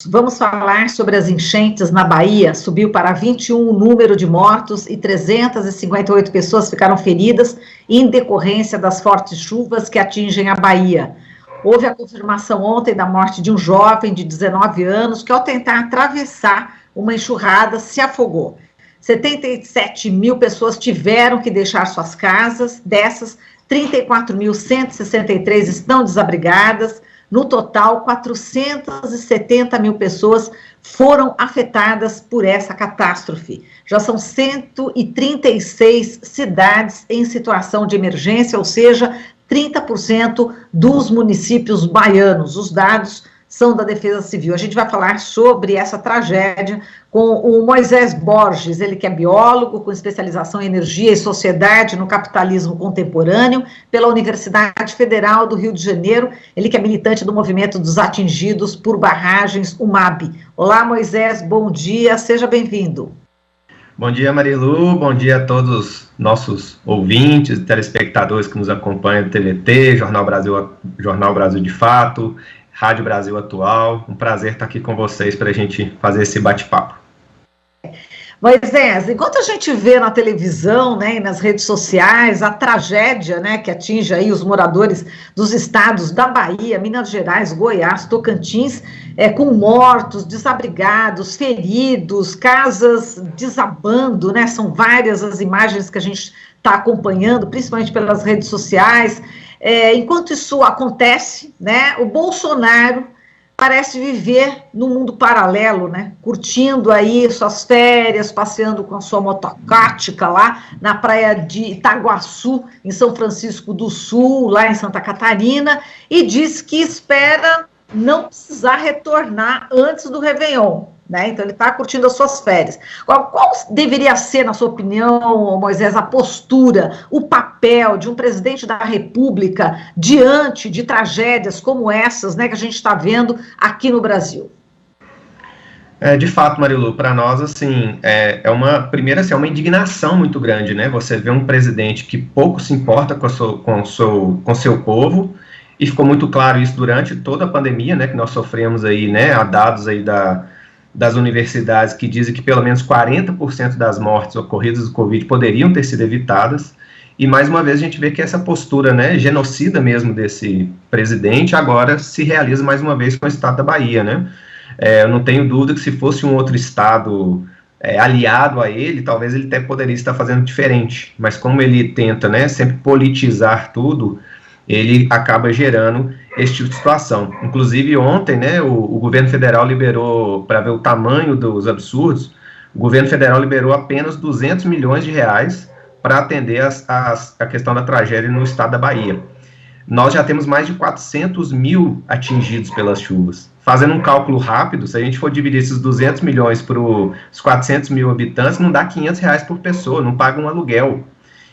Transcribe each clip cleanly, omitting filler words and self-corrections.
Vamos falar sobre as enchentes na Bahia. Subiu para 21 o número de mortos e 358 pessoas ficaram feridas em decorrência das fortes chuvas que atingem a Bahia. Houve a confirmação ontem da morte de um jovem de 19 anos que, ao tentar atravessar uma enxurrada, se afogou. 77 mil pessoas tiveram que deixar suas casas, dessas, 34.163 estão desabrigadas. No total, 470 mil pessoas foram afetadas por essa catástrofe. Já são 136 cidades em situação de emergência, ou seja, 30% dos municípios baianos. Os dados são da Defesa Civil. A gente vai falar sobre essa tragédia com o Moisés Borges, ele que é biólogo com especialização em energia e sociedade no capitalismo contemporâneo pela Universidade Federal do Rio de Janeiro, ele que é militante do movimento dos atingidos por barragens, o MAB. Olá, Moisés, bom dia, seja bem-vindo. Bom dia, Marilu, bom dia a todos os nossos ouvintes e telespectadores que nos acompanham do TVT, Jornal Brasil de Fato, Rádio Brasil Atual. Um prazer estar aqui com vocês para a gente fazer esse bate-papo. Moisés, enquanto a gente vê na televisão, né, e nas redes sociais a tragédia, né, que atinge aí os moradores dos estados da Bahia, Minas Gerais, Goiás, Tocantins, com mortos, desabrigados, feridos, casas desabando, né, são várias as imagens que a gente está acompanhando, principalmente pelas redes sociais. Enquanto isso acontece, né, o Bolsonaro parece viver num mundo paralelo, né, curtindo aí suas férias, passeando com a sua motocática lá na praia de Itaguaçu, em São Francisco do Sul, lá em Santa Catarina, e diz que espera não precisar retornar antes do Réveillon, né? Então ele está curtindo as suas férias. Qual deveria ser, na sua opinião, Moisés, a postura, o papel de um presidente da República diante de tragédias como essas, né, que a gente está vendo aqui no Brasil? De fato, Marilu, para nós, assim, primeiro, assim, é uma indignação muito grande, né? Você vê um presidente que pouco se importa com seu povo, e ficou muito claro isso durante toda a pandemia, né, que nós sofremos aí, né, há dados aí das universidades que dizem que pelo menos 40% das mortes ocorridas do Covid poderiam ter sido evitadas, e mais uma vez a gente vê que essa postura, né, genocida mesmo desse presidente agora se realiza mais uma vez com o estado da Bahia, né. Eu não tenho dúvida que se fosse um outro estado aliado a ele, talvez ele até poderia estar fazendo diferente, mas como ele tenta, né, sempre politizar tudo, ele acaba gerando esse tipo de situação. Inclusive, ontem, né, o governo federal liberou, para ver o tamanho dos absurdos, o governo federal liberou apenas 200 milhões de reais para atender a questão da tragédia no estado da Bahia. Nós já temos mais de 400 mil atingidos pelas chuvas. Fazendo um cálculo rápido, se a gente for dividir esses 200 milhões para os 400 mil habitantes, não dá 500 reais por pessoa, não paga um aluguel.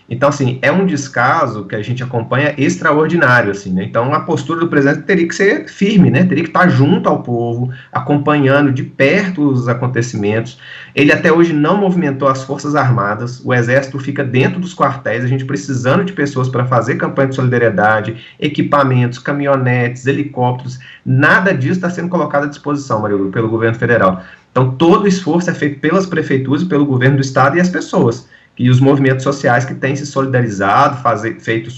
Então, assim, é um descaso que a gente acompanha extraordinário, assim, né? Então, a postura do presidente teria que ser firme, né? Teria que estar junto ao povo, acompanhando de perto os acontecimentos. Ele até hoje não movimentou as Forças Armadas, o Exército fica dentro dos quartéis, a gente precisando de pessoas para fazer campanha de solidariedade, equipamentos, caminhonetes, helicópteros, nada disso está sendo colocado à disposição, Marilu, pelo governo federal. Então, todo o esforço é feito pelas prefeituras, pelo governo do estado e as pessoas, e os movimentos sociais que têm se solidarizado, feito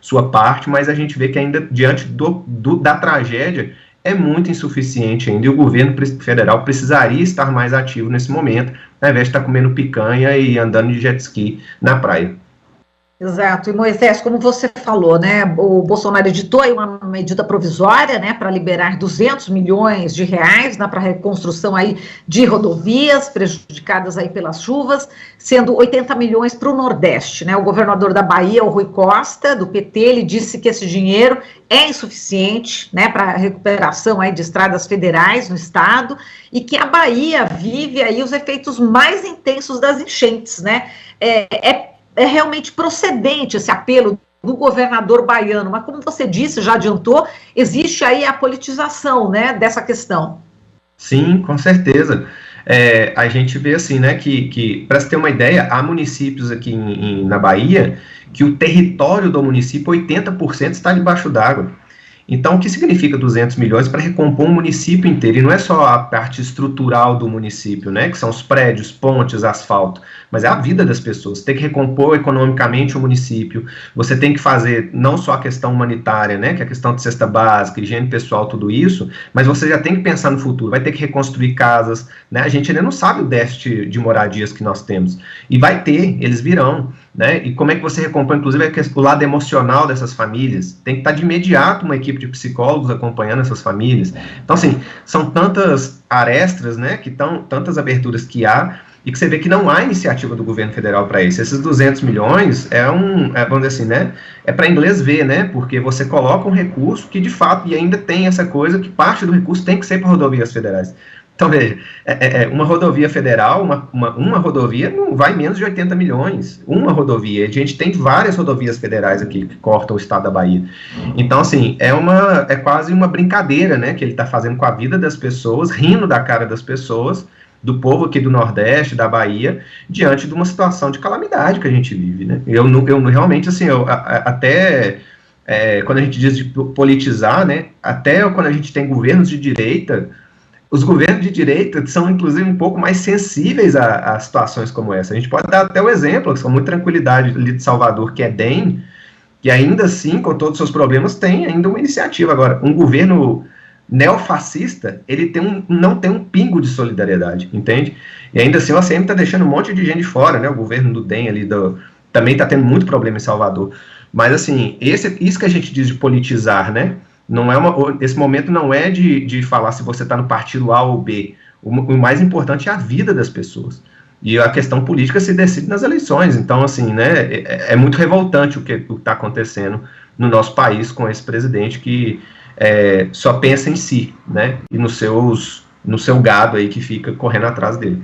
sua parte, mas a gente vê que ainda, diante da tragédia, é muito insuficiente ainda, e o governo federal precisaria estar mais ativo nesse momento, ao invés de estar comendo picanha e andando de jet ski na praia. Exato, e Moisés, como você falou, né, o Bolsonaro editou aí uma medida provisória, né, para liberar 200 milhões de reais, né, para a reconstrução aí de rodovias prejudicadas aí pelas chuvas, sendo 80 milhões para o Nordeste, né, o governador da Bahia, o Rui Costa, do PT, ele disse que esse dinheiro é insuficiente, né, para a recuperação aí de estradas federais no estado, e que a Bahia vive aí os efeitos mais intensos das enchentes, né, é realmente procedente esse apelo do governador baiano, mas como você disse, já adiantou, existe aí a politização, né, dessa questão. Sim, com certeza. A gente vê assim, né, que para se ter uma ideia, há municípios aqui na Bahia que o território do município, 80% está debaixo d'água. Então, o que significa 200 milhões para recompor um município inteiro? E não é só a parte estrutural do município, né, que são os prédios, pontes, asfalto, mas é a vida das pessoas. Você tem que recompor economicamente o município, você tem que fazer não só a questão humanitária, né, que é a questão de cesta básica, higiene pessoal, tudo isso, mas você já tem que pensar no futuro, vai ter que reconstruir casas, né, a gente ainda não sabe o déficit de moradias que nós temos, e vai ter, eles virão, né, e como é que você recompõe, inclusive, o lado emocional dessas famílias, tem que estar de imediato uma equipe de psicólogos acompanhando essas famílias. Então, assim, são tantas arestas, né, que tantas aberturas que há, e que você vê que não há iniciativa do governo federal para isso. Esses 200 milhões vamos dizer assim, né, é para inglês ver, né, porque você coloca um recurso que, de fato, e ainda tem essa coisa que parte do recurso tem que ser para rodovias federais. Então, veja, uma rodovia federal, uma rodovia não vai menos de 80 milhões, uma rodovia. A gente tem várias rodovias federais aqui que cortam o estado da Bahia. Então, assim, é quase uma brincadeira, né, que ele está fazendo com a vida das pessoas, rindo da cara das pessoas, do povo aqui do Nordeste, da Bahia, diante de uma situação de calamidade que a gente vive, né. Eu realmente, assim, até quando a gente diz de politizar, né, até quando a gente tem governos de direita, os governos de direita são, inclusive, um pouco mais sensíveis a situações como essa. A gente pode dar até o exemplo, com muita tranquilidade, ali de Salvador, que é DEM, que ainda assim, com todos os seus problemas, tem ainda uma iniciativa. Agora, um governo neofascista, ele não tem um pingo de solidariedade, entende? E ainda assim, o ACM está deixando um monte de gente fora, né? O governo do DEM ali, também está tendo muito problema em Salvador. Mas, assim, isso que a gente diz de politizar, né? Esse momento não é de falar se você está no partido A ou B. O mais importante é a vida das pessoas. E a questão política se decide nas eleições. Então, assim, né, é muito revoltante o que está acontecendo no nosso país com esse presidente que só pensa em si, né, e no seu gado aí que fica correndo atrás dele.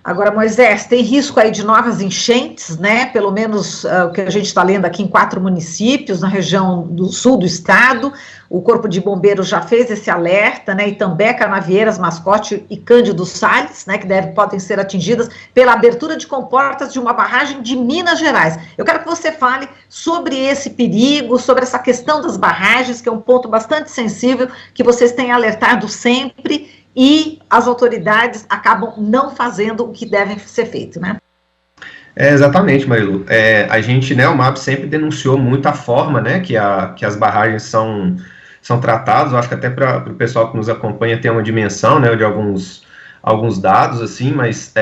Agora, Moisés, tem risco aí de novas enchentes, né? Pelo menos o que a gente está lendo aqui em 4 municípios, na região do sul do estado. O Corpo de Bombeiros já fez esse alerta, né? Itambé, Canavieiras, Mascote e Cândido Salles, né? Que podem ser atingidas pela abertura de comportas de uma barragem de Minas Gerais. Eu quero que você fale sobre esse perigo, sobre essa questão das barragens, que é um ponto bastante sensível, que vocês têm alertado sempre, e as autoridades acabam não fazendo o que deve ser feito, né? Exatamente, Marilu. A gente, né, o MAB sempre denunciou muito a forma, né, que as barragens são tratadas. Eu acho que até para o pessoal que nos acompanha tem uma dimensão, né, de alguns dados, assim, mas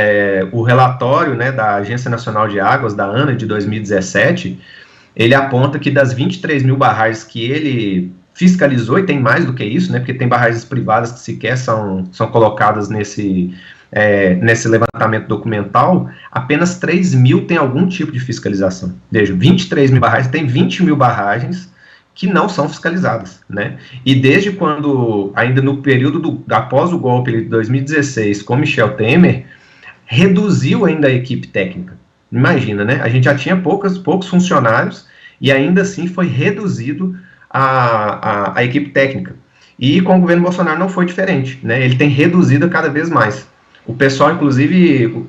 o relatório, né, da Agência Nacional de Águas, da ANA, de 2017, ele aponta que das 23 mil barragens que ele fiscalizou, e tem mais do que isso, né, porque tem barragens privadas que sequer são colocadas nesse levantamento documental, apenas 3 mil tem algum tipo de fiscalização. Veja, 23 mil barragens, tem 20 mil barragens que não são fiscalizadas, né, e desde quando, ainda no período após o golpe de 2016, com Michel Temer, reduziu ainda a equipe técnica. Imagina, né, a gente já tinha poucos funcionários, e ainda assim foi reduzido a equipe técnica. E com o governo Bolsonaro não foi diferente, né? Ele tem reduzido cada vez mais. O pessoal, inclusive,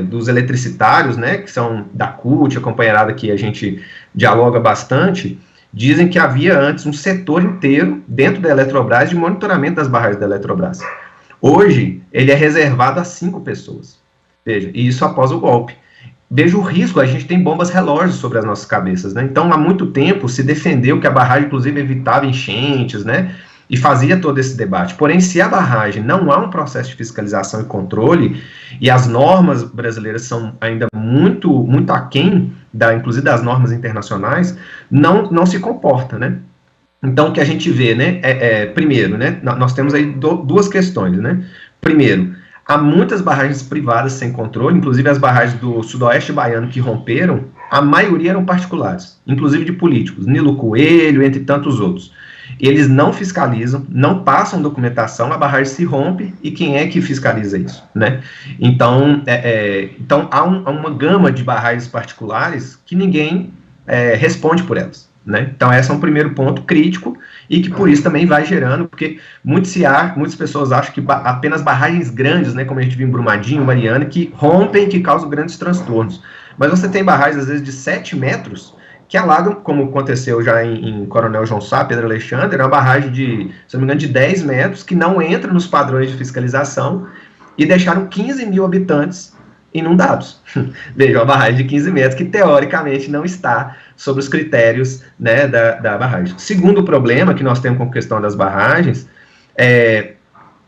dos eletricitários, né, que são da CUT, a companheirada que a gente dialoga bastante, dizem que havia antes um setor inteiro dentro da Eletrobras de monitoramento das barragens da Eletrobras. Hoje, ele é reservado a 5 pessoas. Veja, e isso após o golpe. Veja o risco, a gente tem bombas relógio sobre as nossas cabeças, né? Então, há muito tempo se defendeu que a barragem, inclusive, evitava enchentes, né? E fazia todo esse debate. Porém, se a barragem não há um processo de fiscalização e controle, e as normas brasileiras são ainda muito, muito aquém, inclusive das normas internacionais, não se comporta, né? Então, o que a gente vê, né? Primeiro, né? Nós temos aí duas questões, né? Primeiro, há muitas barragens privadas sem controle, inclusive as barragens do sudoeste baiano que romperam, a maioria eram particulares, inclusive de políticos, Nilo Coelho, entre tantos outros. Eles não fiscalizam, não passam documentação, a barragem se rompe, e quem é que fiscaliza isso, né? Então, há uma gama de barragens particulares que ninguém responde por elas, né? Então, esse é um primeiro ponto crítico, e que por isso também vai gerando, porque muitas pessoas acham que apenas barragens grandes, né, como a gente viu em Brumadinho, Mariana, que rompem, que causam grandes transtornos. Mas você tem barragens, às vezes, de 7 metros, que alaga, como aconteceu já em Coronel João Sá, Pedro Alexandre, é uma barragem de, se não me engano, de 10 metros, que não entra nos padrões de fiscalização, e deixaram 15 mil habitantes inundados. Veja, uma barragem de 15 metros, que teoricamente não está sobre os critérios, né, da barragem. Segundo problema que nós temos com a questão das barragens,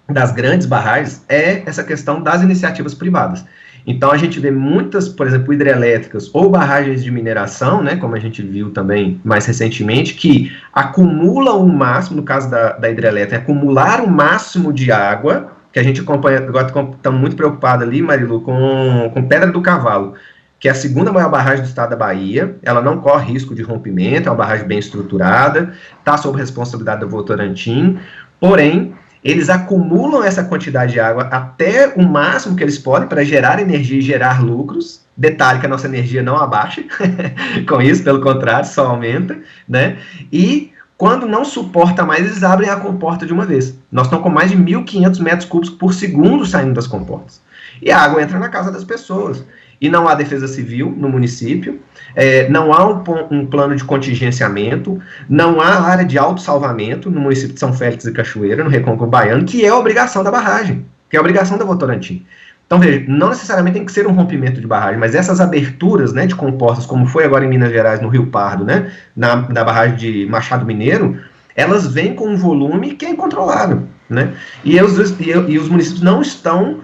das grandes barragens, é essa questão das iniciativas privadas. Então, a gente vê muitas, por exemplo, hidrelétricas ou barragens de mineração, né, como a gente viu também mais recentemente, que acumulam o máximo, no caso da hidrelétrica, acumular o máximo de água, que a gente acompanha, agora estamos muito preocupados ali, Marilu, com Pedra do Cavalo, que é a segunda maior barragem do estado da Bahia. Ela não corre risco de rompimento, é uma barragem bem estruturada, está sob responsabilidade do Votorantim, porém, eles acumulam essa quantidade de água até o máximo que eles podem para gerar energia e gerar lucros. Detalhe que a nossa energia não abaixa com isso, pelo contrário, só aumenta, né? E quando não suporta mais, eles abrem a comporta de uma vez. Nós estamos com mais de 1.500 metros cúbicos por segundo saindo das comportas. E a água entra na casa das pessoas. E não há defesa civil no município, não há um plano de contingenciamento, não há área de autossalvamento no município de São Félix e Cachoeira, no Recôncavo Baiano, que é a obrigação da barragem, que é a obrigação da Votorantim. Então, veja, não necessariamente tem que ser um rompimento de barragem, mas essas aberturas, né, de comportas, como foi agora em Minas Gerais, no Rio Pardo, né, na barragem de Machado Mineiro, elas vêm com um volume que é incontrolável, né, e os municípios não estão...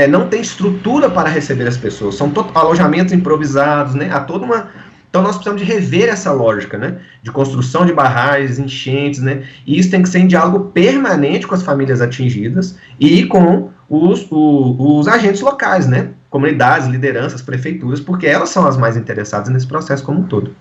não tem estrutura para receber as pessoas, são alojamentos improvisados, né, há toda uma... Então nós precisamos de rever essa lógica, né, de construção de barragens, enchentes, né, e isso tem que ser em diálogo permanente com as famílias atingidas e com os agentes locais, né, comunidades, lideranças, prefeituras, porque elas são as mais interessadas nesse processo como um todo.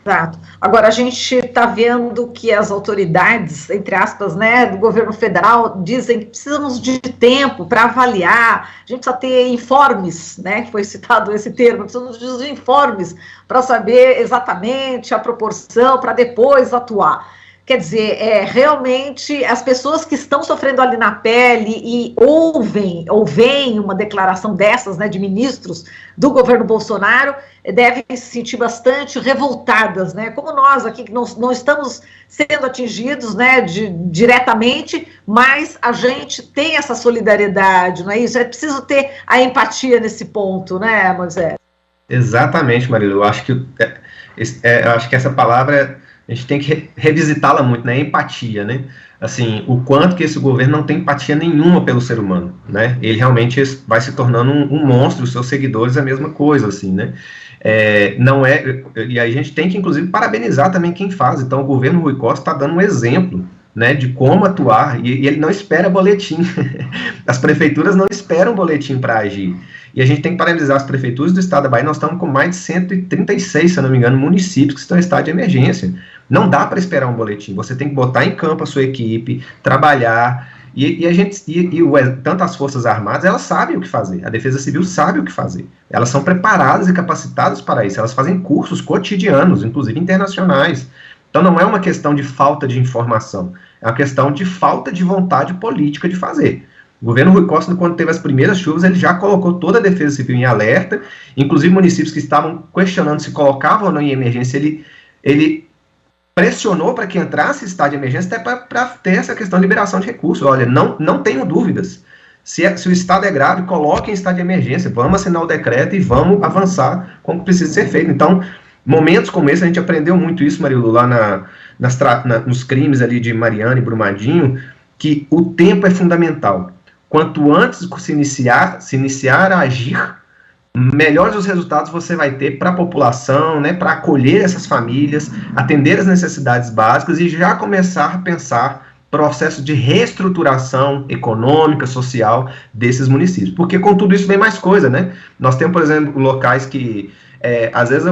Exato. Agora, a gente está vendo que as autoridades, entre aspas, né, do governo federal, dizem que precisamos de tempo para avaliar, a gente precisa ter informes, né, que foi citado esse termo, precisamos de informes para saber exatamente a proporção, para depois atuar. Quer dizer, realmente as pessoas que estão sofrendo ali na pele e ouvem uma declaração dessas, né, de ministros do governo Bolsonaro, devem se sentir bastante revoltadas, né, como nós aqui, que não estamos sendo atingidos, né, diretamente, mas a gente tem essa solidariedade, não é isso? É preciso ter a empatia nesse ponto, né, Moisés? Exatamente, Marilu, eu acho que essa palavra... A gente tem que revisitá-la muito, né? Empatia, né? Assim, o quanto que esse governo não tem empatia nenhuma pelo ser humano, né? Ele realmente vai se tornando um monstro, os seus seguidores a mesma coisa, assim, né? E aí a gente tem que, inclusive, parabenizar também quem faz. Então, o governo Rui Costa está dando um exemplo, né, de como atuar, e ele não espera boletim. As prefeituras não esperam boletim para agir. E a gente tem que parabenizar as prefeituras do estado da Bahia. Nós estamos com mais de 136, se eu não me engano, municípios que estão em estado de emergência. Não dá para esperar um boletim. Você tem que botar em campo a sua equipe, trabalhar. Tanto as Forças Armadas, elas sabem o que fazer. A Defesa Civil sabe o que fazer. Elas são preparadas e capacitadas para isso. Elas fazem cursos cotidianos, inclusive internacionais. Então não é uma questão de falta de informação. É uma questão de falta de vontade política de fazer. O governo Rui Costa, quando teve as primeiras chuvas, ele já colocou toda a Defesa Civil em alerta, inclusive municípios que estavam questionando se colocavam ou não em emergência, ele pressionou para que entrasse em estado de emergência até para ter essa questão de liberação de recursos. Olha, não tenho dúvidas. Se o estado é grave, coloque em estado de emergência, vamos assinar o decreto e vamos avançar como precisa ser feito. Então, momentos como esse, a gente aprendeu muito isso, Marilu, lá nos crimes ali de Mariana e Brumadinho, que o tempo é fundamental. Quanto antes se iniciar a agir, melhores os resultados você vai ter para a população, né, para acolher essas famílias, atender as necessidades básicas e já começar a pensar processo de reestruturação econômica, social desses municípios. Porque com tudo isso vem mais coisa, né? Nós temos, por exemplo, locais que, às vezes,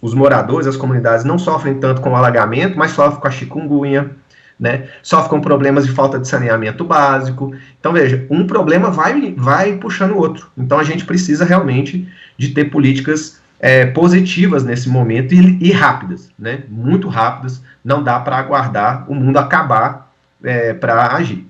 os moradores, as comunidades não sofrem tanto com o alagamento, mas sofrem com a chikungunya, né? Sofre com problemas de falta de saneamento básico. Então, veja, um problema vai puxando o outro. Então, a gente precisa realmente de ter políticas positivas nesse momento e rápidas, né? Muito rápidas. Não dá para aguardar o mundo acabar para agir.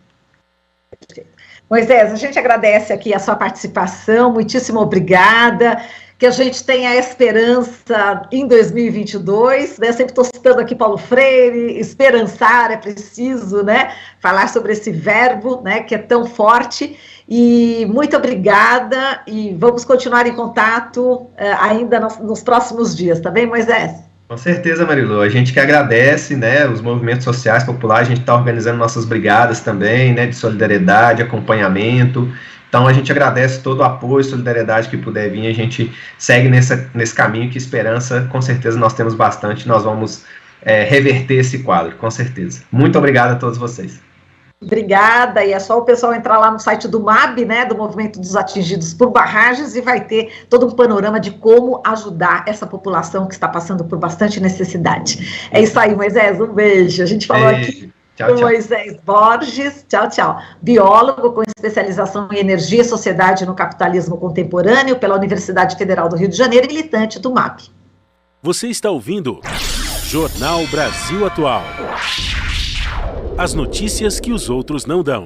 Moisés, a gente agradece aqui a sua participação, muitíssimo obrigada. que a gente tenha esperança em 2022, né? Sempre estou citando aqui Paulo Freire, esperançar é preciso, né? Falar sobre esse verbo, né, que é tão forte. E muito obrigada, e vamos continuar em contato ainda nos próximos dias, tá bem, Moisés? Com certeza, Marilu. A gente que agradece, né, os movimentos sociais populares, a gente está organizando nossas brigadas também, né, de solidariedade, acompanhamento. Então, a gente agradece todo o apoio, solidariedade que puder vir, a gente segue nesse caminho, que esperança, com certeza, nós temos bastante, nós vamos reverter esse quadro, com certeza. Muito obrigado a todos vocês. Obrigada, e é só o pessoal entrar lá no site do MAB, né, do Movimento dos Atingidos por Barragens, e vai ter todo um panorama de como ajudar essa população que está passando por bastante necessidade. É isso aí, Moisés, um beijo. A gente falou aqui com Moisés Borges, tchau, biólogo com especialização em energia e sociedade no capitalismo contemporâneo pela Universidade Federal do Rio de Janeiro e militante do MAB. Você está ouvindo Jornal Brasil Atual. As notícias que os outros não dão.